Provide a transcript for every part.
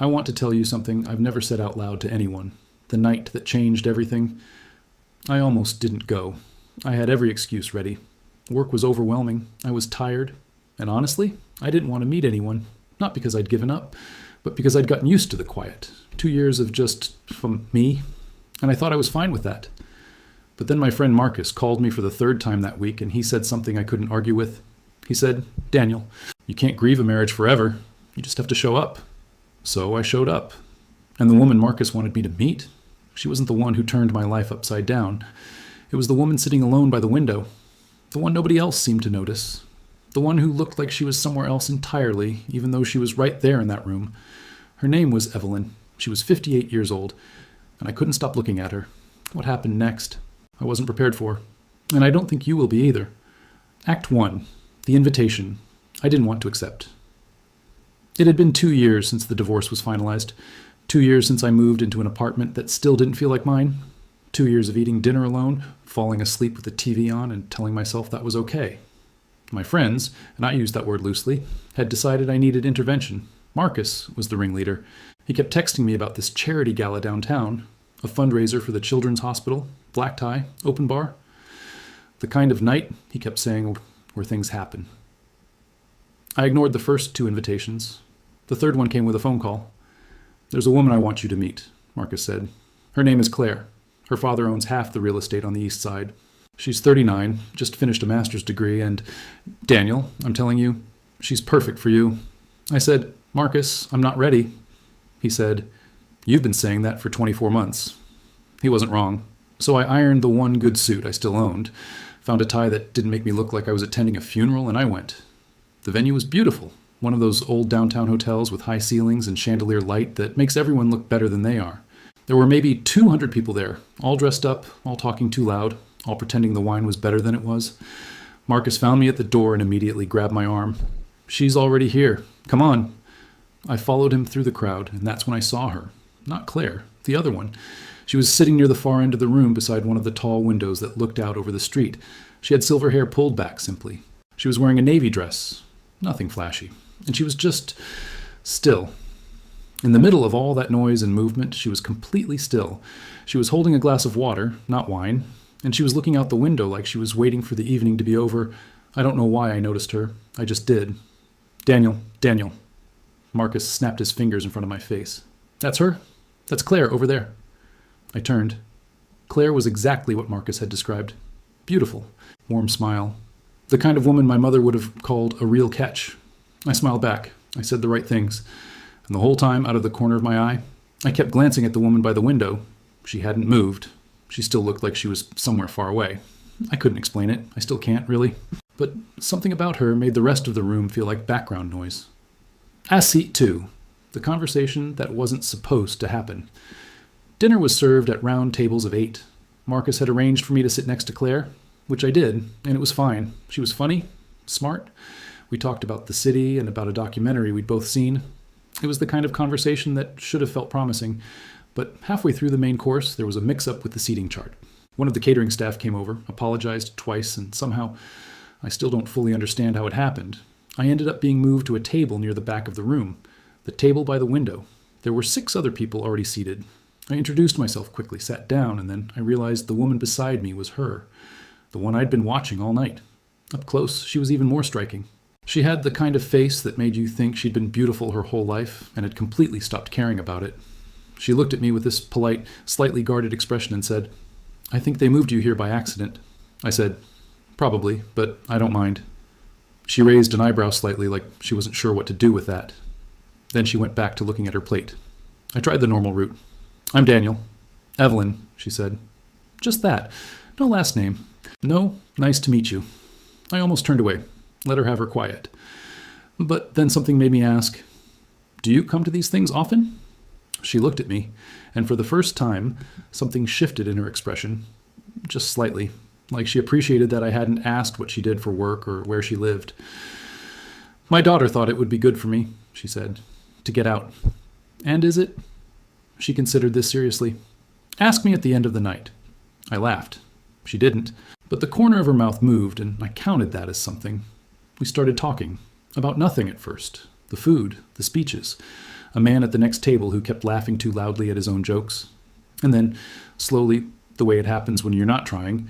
I want to tell you something I've never said out loud to anyone. The night that changed everything. I almost didn't go. I had every excuse ready. Work was overwhelming. I was tired. And honestly, I didn't want to meet anyone. Not because I'd given up, but because I'd gotten used to the quiet. 2 years of just from me. And I thought I was fine with that. But then my friend Marcus called me for the third time that week, and he said something I couldn't argue with. He said, "Daniel, you can't grieve a marriage forever. You just have to show up." So I showed up. And the woman Marcus wanted me to meet, she wasn't the one who turned my life upside down. It was the woman sitting alone by the window. The one nobody else seemed to notice. The one who looked like she was somewhere else entirely, even though she was right there in that room. Her name was Evelyn. She was 58 years old, and I couldn't stop looking at her. What happened next? I wasn't prepared for. And I don't think you will be either. Act 1. The invitation. I didn't want to accept. It had been 2 years since the divorce was finalized. 2 years since I moved into an apartment that still didn't feel like mine. 2 years of eating dinner alone, falling asleep with the TV on, and telling myself that was okay. My friends, and I use that word loosely, had decided I needed intervention. Marcus was the ringleader. He kept texting me about this charity gala downtown, a fundraiser for the Children's Hospital, black tie, open bar. The kind of night, he kept saying, where things happen. I ignored the first 2 invitations. The third one came with a phone call. "There's a woman I want you to meet," Marcus said. "Her name is Claire. Her father owns half the real estate on the east side. She's 39, just finished a master's degree, and, Daniel, I'm telling you, she's perfect for you." I said, "Marcus, I'm not ready." He said, "You've been saying that for 24 months. He wasn't wrong. So I ironed the one good suit I still owned, found a tie that didn't make me look like I was attending a funeral, and I went. The venue was beautiful, one of those old downtown hotels with high ceilings and chandelier light that makes everyone look better than they are. There were maybe 200 people there, all dressed up, all talking too loud, all pretending the wine was better than it was. Marcus found me at the door and immediately grabbed my arm. "She's already here. Come on." I followed him through the crowd, and that's when I saw her. Not Claire, the other one. She was sitting near the far end of the room beside one of the tall windows that looked out over the street. She had silver hair pulled back simply. She was wearing a navy dress. Nothing flashy. And she was just still. In the middle of all that noise and movement, she was completely still. She was holding a glass of water, not wine, and she was looking out the window like she was waiting for the evening to be over. I don't know why I noticed her. I just did. Daniel. Marcus snapped his fingers in front of my face. "That's her? That's Claire over there." I turned. Claire was exactly what Marcus had described. Beautiful. Warm smile. The kind of woman my mother would have called a real catch. I smiled back. I said the right things. And the whole time, out of the corner of my eye, I kept glancing at the woman by the window. She hadn't moved. She still looked like she was somewhere far away. I couldn't explain it. I still can't, really. But something about her made the rest of the room feel like background noise. Seat 2. The conversation that wasn't supposed to happen. Dinner was served at round tables of 8. Marcus had arranged for me to sit next to Claire, which I did, and it was fine. She was funny, smart. We talked about the city and about a documentary we'd both seen. It was the kind of conversation that should have felt promising, but halfway through the main course, there was a mix-up with the seating chart. One of the catering staff came over, apologized twice, and somehow, I still don't fully understand how it happened, I ended up being moved to a table near the back of the room, the table by the window. There were 6 other people already seated. I introduced myself quickly, sat down, and then I realized the woman beside me was her, the one I'd been watching all night. Up close, she was even more striking. She had the kind of face that made you think she'd been beautiful her whole life and had completely stopped caring about it. She looked at me with this polite, slightly guarded expression and said, "I think they moved you here by accident." I said, "Probably, but I don't mind." She raised an eyebrow slightly, like she wasn't sure what to do with that. Then she went back to looking at her plate. I tried the normal route. "I'm Daniel." "Evelyn," she said. Just that. No last name. "No, nice to meet you." I almost turned away. Let her have her quiet. But then something made me ask, "Do you come to these things often?" She looked at me, and for the first time, something shifted in her expression, just slightly, like she appreciated that I hadn't asked what she did for work or where she lived. "My daughter thought it would be good for me," she said, "to get out." "And is it?" She considered this seriously. "Ask me at the end of the night." I laughed. She didn't, but the corner of her mouth moved, and I counted that as something. We started talking. About nothing at first. The food, the speeches. a man at the next table who kept laughing too loudly at his own jokes. And then, slowly, the way it happens when you're not trying,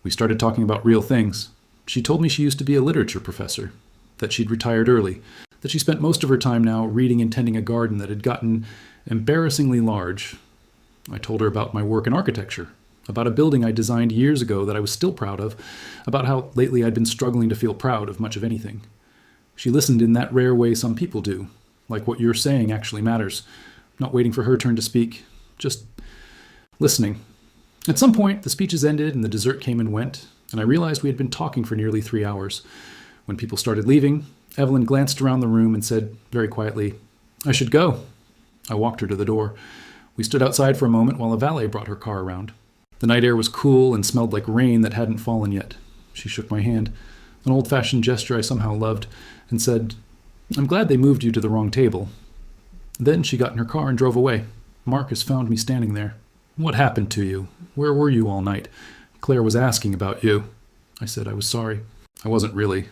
we started talking about real things. She told me she used to be a literature professor, that she'd retired early, that she spent most of her time now reading and tending a garden that had gotten embarrassingly large. I told her about my work in architecture, about a building I designed years ago that I was still proud of, about how lately I'd been struggling to feel proud of much of anything. She listened in that rare way some people do, like what you're saying actually matters, not waiting for her turn to speak, just listening. At some point, the speeches ended and the dessert came and went, and I realized we had been talking for nearly 3 hours. When people started leaving, Evelyn glanced around the room and said very quietly, "I should go." I walked her to the door. We stood outside for a moment while a valet brought her car around. The night air was cool and smelled like rain that hadn't fallen yet. She shook my hand, an old-fashioned gesture I somehow loved, and said, "I'm glad they moved you to the wrong table." Then she got in her car and drove away. Marcus found me standing there. "What happened to you? Where were you all night? Claire was asking about you." I said I was sorry. I wasn't really.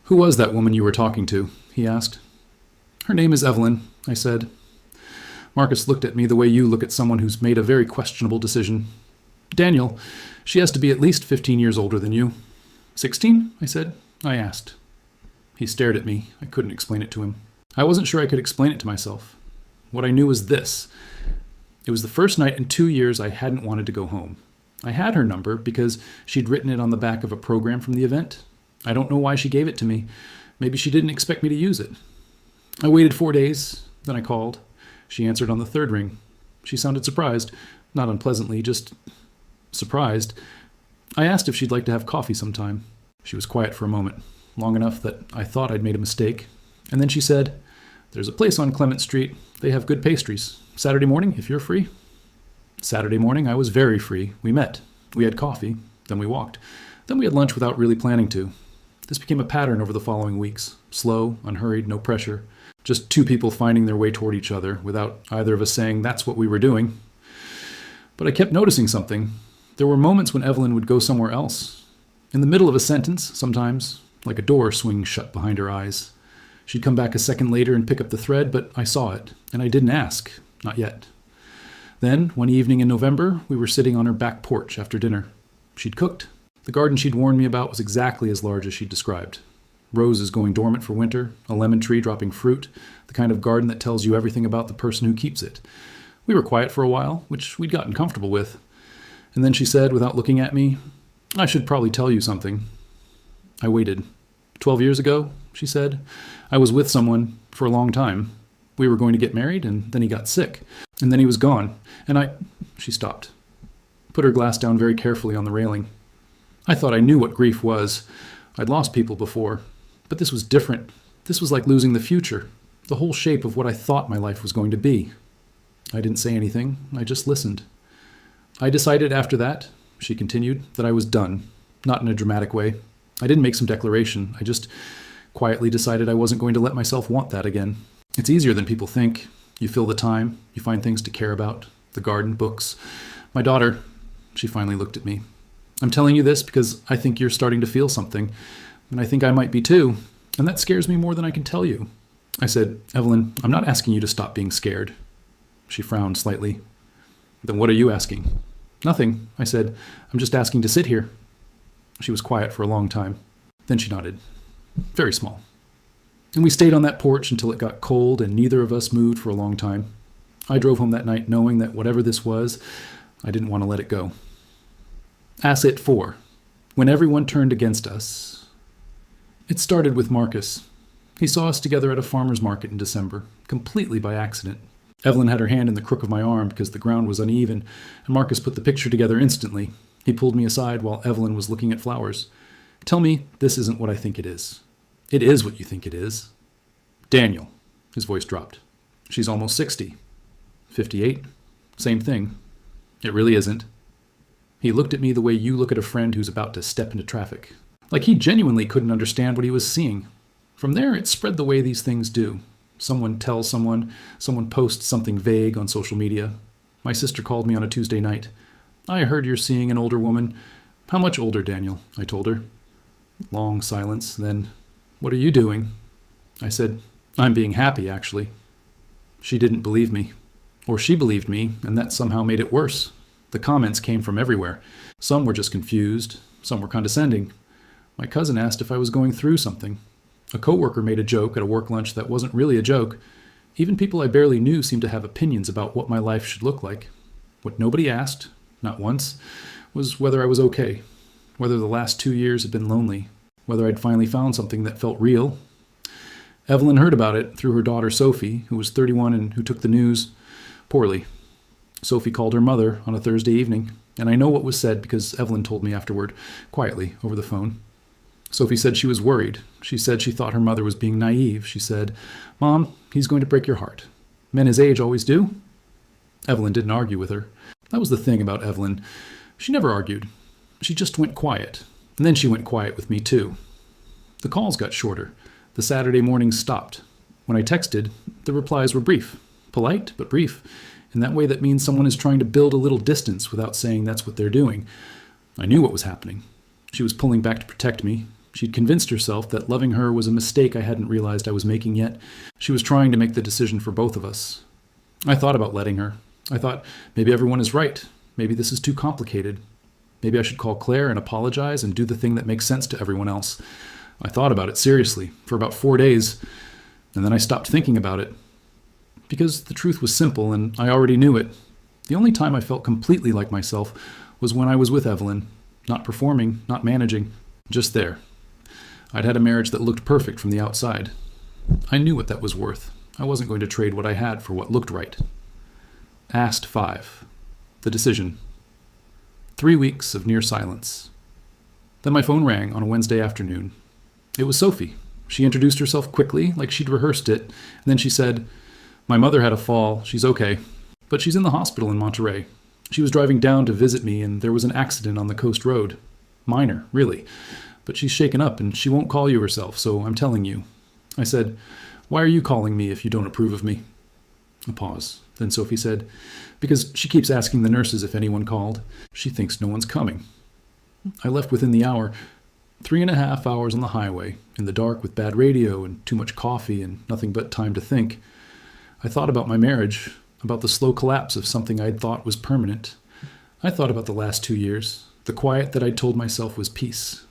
"Who was that woman you were talking to?" he asked. "Her name is Evelyn," I said. Marcus looked at me the way you look at someone who's made a very questionable decision. "Daniel, she has to be at least 15 years older than you." 16? I said. I asked. He stared at me. I couldn't explain it to him. I wasn't sure I could explain it to myself. What I knew was this. It was the first night in 2 years I hadn't wanted to go home. I had her number because she'd written it on the back of a program from the event. I don't know why she gave it to me. Maybe she didn't expect me to use it. I waited 4 days, then I called. She answered on the third ring. She sounded surprised, not unpleasantly, just surprised. I asked if she'd like to have coffee sometime. She was quiet for a moment, long enough that I thought I'd made a mistake. And then she said, "There's a place on Clement Street. They have good pastries. Saturday morning, if you're free." Saturday morning, I was very free. We met. We had coffee. Then we walked. Then we had lunch without really planning to. This became a pattern over the following weeks. Slow, unhurried, no pressure. Just two people finding their way toward each other without either of us saying that's what we were doing. But I kept noticing something. There were moments when Evelyn would go somewhere else. In the middle of a sentence, sometimes, like a door swinging shut behind her eyes. She'd come back a second later and pick up the thread, but I saw it, and I didn't ask. Not yet. Then, one evening in November, we were sitting on her back porch after dinner. She'd cooked. The garden she'd warned me about was exactly as large as she'd described. Roses going dormant for winter, a lemon tree dropping fruit, the kind of garden that tells you everything about the person who keeps it. We were quiet for a while, which we'd gotten comfortable with. And then she said, without looking at me, "I should probably tell you something." I waited. 12 years ago, she said, I was with someone for a long time. We were going to get married, and then he got sick. And then he was gone. And She stopped. Put her glass down very carefully on the railing. I thought I knew what grief was. I'd lost people before. But this was different. This was like losing the future, the whole shape of what I thought my life was going to be. I didn't say anything. I just listened. I decided after that, she continued, that I was done. Not in a dramatic way. I didn't make some declaration. I just quietly decided I wasn't going to let myself want that again. It's easier than people think. You fill the time. You find things to care about. The garden, books. My daughter, she finally looked at me. I'm telling you this because I think you're starting to feel something. And I think I might be too. And that scares me more than I can tell you. I said, "Evelyn, I'm not asking you to stop being scared." She frowned slightly. "Then what are you asking?" "Nothing," I said. "I'm just asking to sit here." She was quiet for a long time. Then she nodded. Very small. And we stayed on that porch until it got cold and neither of us moved for a long time. I drove home that night knowing that whatever this was, I didn't want to let it go. Asset 4. When everyone turned against us. It started with Marcus. He saw us together at a farmer's market in December, completely by accident. Evelyn had her hand in the crook of my arm because the ground was uneven, and Marcus put the picture together instantly. He pulled me aside while Evelyn was looking at flowers. "Tell me this isn't what I think it is." "It is what you think it is." "Daniel." His voice dropped. "She's almost 60. 58. Same thing." "It really isn't." He looked at me the way you look at a friend who's about to step into traffic. Like he genuinely couldn't understand what he was seeing. From there, it spread the way these things do. Someone tells someone posts something vague on social media. My sister called me on a Tuesday night. "I heard you're seeing an older woman." "How much older, Daniel?" I told her. Long silence, then, "What are you doing?" I said, "I'm being happy, actually." She didn't believe me. Or she believed me, and that somehow made it worse. The comments came from everywhere. Some were just confused, some were condescending. My cousin asked if I was going through something. A coworker made a joke at a work lunch that wasn't really a joke. Even people I barely knew seemed to have opinions about what my life should look like. What nobody asked, not once, was whether I was okay, whether the last 2 years had been lonely, whether I'd finally found something that felt real. Evelyn heard about it through her daughter Sophie, who was 31 and who took the news poorly. Sophie called her mother on a Thursday evening, and I know what was said because Evelyn told me afterward, quietly, over the phone. Sophie said she was worried. She said she thought her mother was being naive. She said, "Mom, he's going to break your heart. Men his age always do." Evelyn didn't argue with her. That was the thing about Evelyn. She never argued. She just went quiet. And then she went quiet with me too. The calls got shorter. The Saturday mornings stopped. When I texted, the replies were brief. Polite, but brief. In that way that means someone is trying to build a little distance without saying that's what they're doing. I knew what was happening. She was pulling back to protect me. She'd convinced herself that loving her was a mistake I hadn't realized I was making yet. She was trying to make the decision for both of us. I thought about letting her. I thought, maybe everyone is right. Maybe this is too complicated. Maybe I should call Claire and apologize and do the thing that makes sense to everyone else. I thought about it seriously for about 4 days, and then I stopped thinking about it. Because the truth was simple, and I already knew it. The only time I felt completely like myself was when I was with Evelyn. Not performing, not managing, just there. I'd had a marriage that looked perfect from the outside. I knew what that was worth. I wasn't going to trade what I had for what looked right. Asked 5. The decision. 3 weeks of near silence. Then my phone rang on a Wednesday afternoon. It was Sophie. She introduced herself quickly, like she'd rehearsed it, and then she said, "My mother had a fall. She's okay. But she's in the hospital in Monterey. She was driving down to visit me, and there was an accident on the coast road. Minor, really. But she's shaken up, and she won't call you herself, so I'm telling you." I said, "Why are you calling me if you don't approve of me?" A pause. Then Sophie said, "Because she keeps asking the nurses if anyone called. She thinks no one's coming." I left within the hour. 3.5 hours on the highway, in the dark with bad radio and too much coffee and nothing but time to think. I thought about my marriage, about the slow collapse of something I'd thought was permanent. I thought about the last 2 years, the quiet that I'd told myself was peace.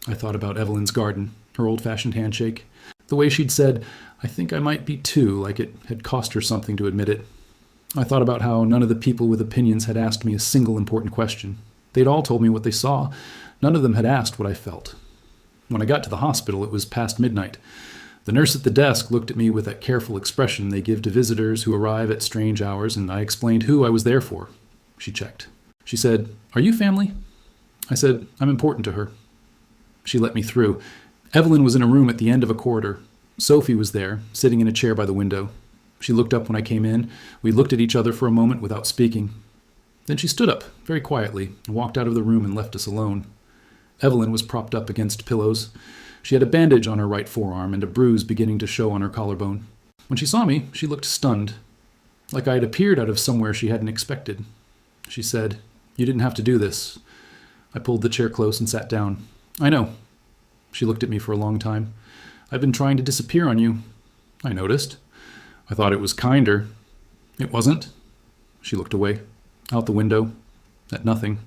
I thought about Evelyn's garden, her old-fashioned handshake, the way she'd said, "I think I might be too," like it had cost her something to admit it. I thought about how none of the people with opinions had asked me a single important question. They'd all told me what they saw. None of them had asked what I felt. When I got to the hospital, it was past midnight. The nurse at the desk looked at me with that careful expression they give to visitors who arrive at strange hours, and I explained who I was there for. She checked. She said, "Are you family?" I said, "I'm important to her." She let me through. Evelyn was in a room at the end of a corridor. Sophie was there, sitting in a chair by the window. She looked up when I came in. We looked at each other for a moment without speaking. Then she stood up, very quietly, and walked out of the room and left us alone. Evelyn was propped up against pillows. She had a bandage on her right forearm and a bruise beginning to show on her collarbone. When she saw me, she looked stunned, like I had appeared out of somewhere she hadn't expected. She said, "You didn't have to do this." I pulled the chair close and sat down. "I know." She looked at me for a long time. "I've been trying to disappear on you." I noticed. I thought it was kinder. It wasn't. She looked away, out the window, at nothing.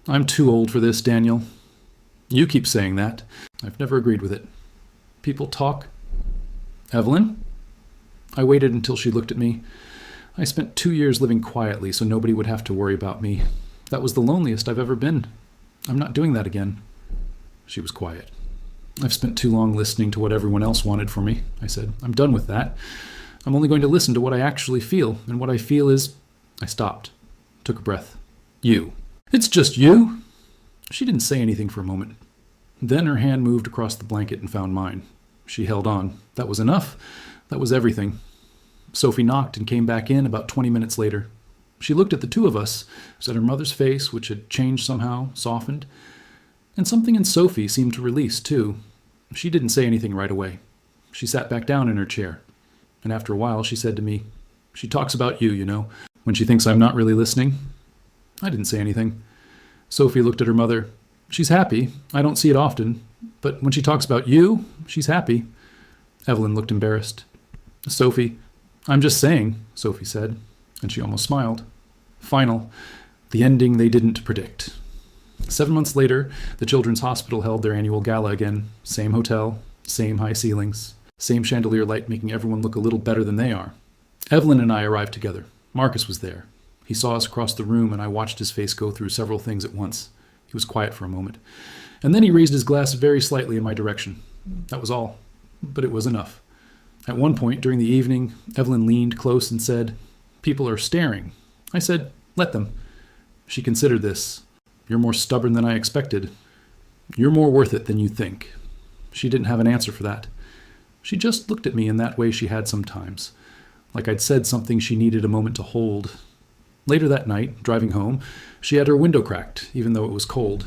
"I'm too old for this, Daniel." "You keep saying that." I've never agreed with it. "People talk." "Evelyn?" I waited until she looked at me. I spent 2 years living quietly so nobody would have to worry about me. That was the loneliest I've ever been. I'm not doing that again. She was quiet. "I've spent too long listening to what everyone else wanted for me," I said. "I'm done with that. I'm only going to listen to what I actually feel, and what I feel is..." I stopped, took a breath. "You." "It's just you?" She didn't say anything for a moment. Then her hand moved across the blanket and found mine. She held on. That was enough. That was everything. Sophie knocked and came back in about 20 minutes later. She looked at the two of us, at her mother's face, which had changed somehow, softened. And something in Sophie seemed to release, too. She didn't say anything right away. She sat back down in her chair. And after a while, she said to me, "She talks about you, you know, when she thinks I'm not really listening." I didn't say anything. Sophie looked at her mother. "She's happy. I don't see it often. But when she talks about you, she's happy." Evelyn looked embarrassed. "Sophie, I'm just saying, Sophie said, and she almost smiled. Final. The ending they didn't predict. 7 months later, the Children's Hospital held their annual gala again. Same hotel, same high ceilings, same chandelier light making everyone look a little better than they are. Evelyn and I arrived together. Marcus was there. He saw us across the room, and I watched his face go through several things at once. He was quiet for a moment. And then he raised his glass very slightly in my direction. That was all. But it was enough. At one point during the evening, Evelyn leaned close and said, "People are staring." I said, "Let them." She considered this. "You're more stubborn than I expected. You're more worth it than you think." She didn't have an answer for that. She just looked at me in that way she had sometimes, like I'd said something she needed a moment to hold. Later that night, driving home, she had her window cracked, even though it was cold.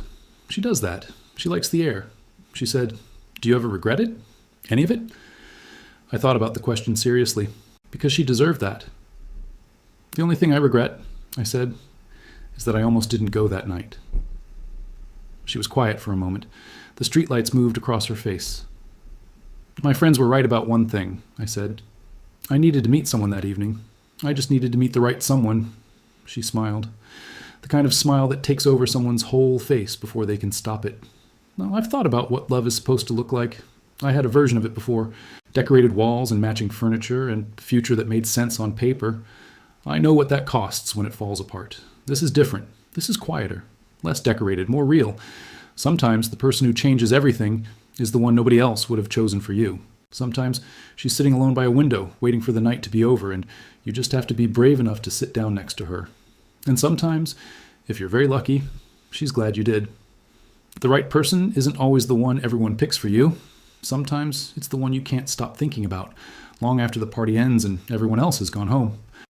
She does that. She likes the air. She said, "Do you ever regret it? Any of it?" I thought about the question seriously, because she deserved that. "The only thing I regret," I said, "is that I almost didn't go that night." She was quiet for a moment. The streetlights moved across her face. "My friends were right about one thing," I said. "I needed to meet someone that evening. I just needed to meet the right someone." She smiled. The kind of smile that takes over someone's whole face before they can stop it. Now, I've thought about what love is supposed to look like. I had a version of it before. Decorated walls and matching furniture and a future that made sense on paper. I know what that costs when it falls apart. This is different. This is quieter, less decorated, more real. Sometimes the person who changes everything is the one nobody else would have chosen for you. Sometimes she's sitting alone by a window, waiting for the night to be over, and you just have to be brave enough to sit down next to her. And sometimes, if you're very lucky, she's glad you did. The right person isn't always the one everyone picks for you. Sometimes it's the one you can't stop thinking about, long after the party ends and everyone else has gone home.